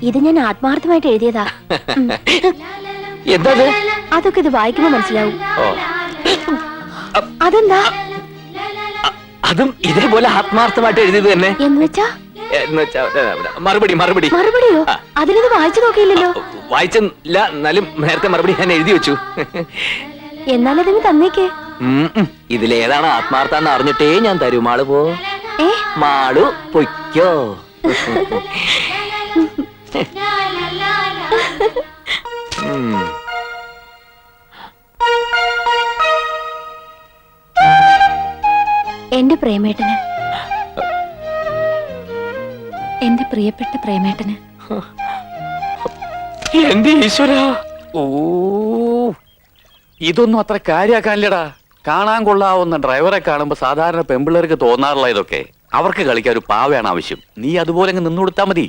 ഇത് ഞാൻ ആത്മാർത്ഥമായിട്ട് എഴുതിയതാ. എന്താ അതൊക്കെ ഇത് വായിക്കുമ്പോ മനസ്സിലാവും. ഓ, അതെന്താ അതും ഇതേപോലെ ആത്മാർത്ഥമായിട്ട് എഴുതിയത് തന്നെ. എന്നുവെച്ചാ മറുപടി മറുപടി മറുപടിയോ? അതിനത് വായിച്ചു നോക്കിയില്ലല്ലോ. വായിച്ചില്ല, എന്നാലും നേരത്തെ മറുപടി ഞാൻ എഴുതി വെച്ചു. എന്നാലതിന് തന്നേക്കേ. ഇതിലേതാണ് ആത്മാർത്ഥാന്ന് അറിഞ്ഞിട്ടേ ഞാൻ തരൂ. മാള് പോ. മാളു പൊയ്ക്കോ. എന്റെ പ്രേമേട്ടന്, എന്റെ പ്രിയപ്പെട്ട പ്രേമേട്ടന്. എന്റെ ഈശ്വര, ഓ, ഇതൊന്നും അത്ര കാര്യാക്കാനില്ലടാ. കാണാൻ കൊള്ളാവുന്ന ഡ്രൈവറെ കാണുമ്പോ സാധാരണ പെമ്പിള്ളേർക്ക് തോന്നാറുള്ള ഇതൊക്കെ. അവർക്ക് കളിക്കാൻ ഒരു പാവയാണ് ആവശ്യം. നീ അതുപോലെ അങ്ങ് നിന്നു കൊടുത്താ മതി.